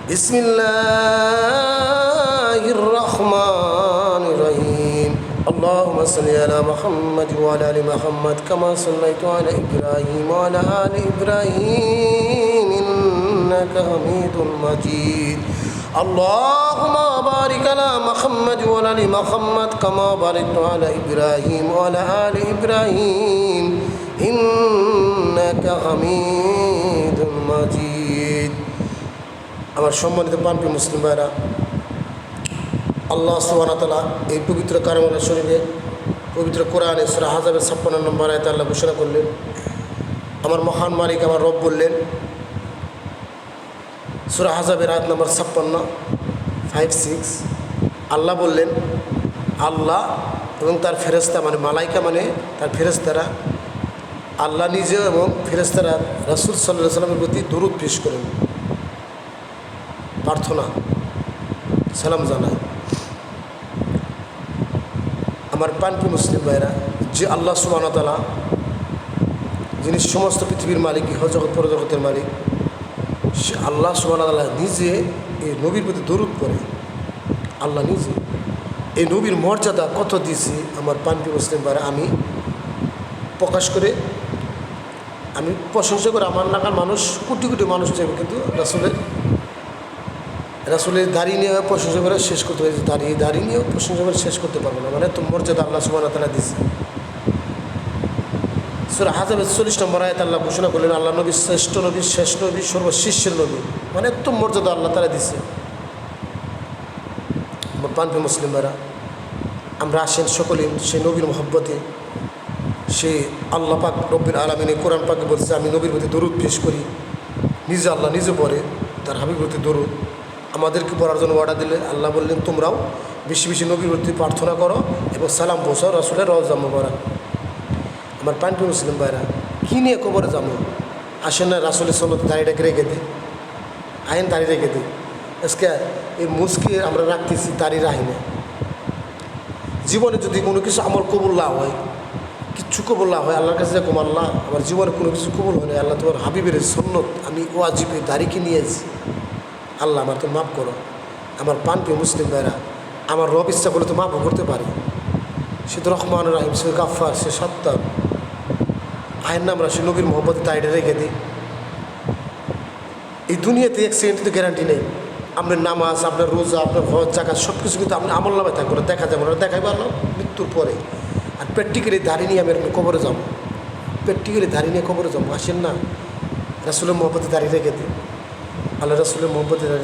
বিসমিল্লাহির রহমানির রহিম। اللهم صل على محمد وعلى ال محمد كما صليت على ابراهيم وعلى ال ابراهيم انك حميد مجيد. اللهم بارك على محمد وعلى ال محمد كما باركت على ابراهيم وعلى ال ابراهيم انك حميد مجيد. আমার সম্মানিত পানপ্রিয় মুসলিম ভাইরা, আল্লাহ সুবহানাহু ওয়া তাআলা এই পবিত্র কালামুল্লাহ শরীফে পবিত্র কোরআনে সূরা আহজাবের 56 নম্বর আয়াতে আল্লাহ ঘোষণা করলেন, আমার মহান মালিক আমার রব বললেন, সূরা আহজাবের আয়াত নম্বর 56 আল্লাহ বললেন, আল্লাহ এবং তার ফেরেশতা মানে মালাইকা মানে তার ফেরেশতারা আল্লাহ নিজে এবং ফেরেশতারা রাসূল সাল্লাল্লাহু আলাইহি ওয়াসাল্লামের প্রতি দরুদ পেশ করেন, প্রার্থনা সালাম জানায়। আমার পানপ্রিয় মুসলিম ভাইরা, যে আল্লাহ সুবহানাহু ওয়া তাআলা যিনি সমস্ত পৃথিবীর মালিক, ইহজগৎ পরজগতের মালিক, সে আল্লাহ সুবহানাহু ওয়া তাআলা নিজে এই নবীর প্রতি দরুদ পড়ে। আল্লাহ নিজে এই নবীর মর্যাদা কত দিয়েছে আমার পানপ্রিয় মুসলিম ভাইরা, আমি প্রকাশ করে আমি প্রশংসা করে আমার নাগাল মানুষ কোটি কোটি মানুষ চাইবে, কিন্তু রাসূলের দাড়ি নিয়ে প্রশংসা করে শেষ করতে পারবে, দাড়ি নিয়েও প্রশংসা করে শেষ করতে পারবে না। মানে তো মর্যাদা আল্লাহ সুবহানাহু ওয়া তাআলা দিয়েছে। সূরা আহজাবের 40 নম্বর আয়াতে আল্লাহ ঘোষণা করলেন, আল্লাহ নবী শ্রেষ্ঠ নবী, শেষ নবী, সর্বশিষ্যের নবী। মানে এত মর্যাদা আল্লাহ তাআলা দিয়েছে। আমার পানপ্রিয় মুসলিম ভাইরা, আমরা আসেন সকলেই সেই নবীর মহব্বতে, সে আল্লাহ পাক রব্বুল আলামিন কোরআন পাকে বলছে, আমি নবীর প্রতি দরুদ পেশ করি। নিজে আল্লাহ নিজে পড়ে তার হাবিবের প্রতি দরুদ আমাদেরকে পড়ার জন্য অর্ডার দিলে আল্লাহ বললেন, তোমরাও বেশি বেশি নবীর প্রতি প্রার্থনা করো এবং সালাম পৌঁছাও রাসূলের রওজা মোবারক। আমার পানপ্রিয় মুসলিম ভাইরা, কী নিয়ে কবরে যাবো? আসেন না রাসূলের সুন্নতে দাড়িটাকে রেখে দিই, আইন দাড়ি রেখে দিই। আজকে এই মুসকে আমরা রাখতেছি, দাড়ি রাখি না। জীবনে যদি কোনো কিছু আমল কবুল না হয়, কিচ্ছু কবুল না হয়, আল্লাহর কাছে যেরকম, আল্লাহ আমার জীবনে কোনো কিছু কবুল হয় না, আল্লাহ তোমার হাবিবের সুন্নত আমি ওয়াজিবে দাড়িকে নিয়েছি, আল্লাহ আমার তো মাফ করো। আমার পানপ্রিয় মুসলিম ভাইরা, আমার রব ইচ্ছা করলে তো মাফও করতে পারে। সে তো রহমান রাহিম, সে গাফফার, সে সত্তার। আইন না আমরা সে নবীর মোহাম্মদ দাড়িটা রেখে দিই। এই দুনিয়াতে এক সেকেন্ড তো গ্যারান্টি নেই। আপনার নামাজ, আপনার রোজা, আপনার হজ, জাকাত সব কিছু কিন্তু আপনি আমল নামায় থাকবে না, দেখা যাবে না, দেখাইবো আল্লাহ মৃত্যুর পরে। আর প্র্যাকটিক্যালি দাড়ি নিয়ে আমি এরকম কবরে যাবো, প্র্যাকটিক্যালি দাড়ি নিয়ে কবরে যাবো। আসেন না রাসূলের মোহাম্মদে দাড়ি রেখে দিই, আল্লাহ রাসূলের মোহাম্মদে দাড়ি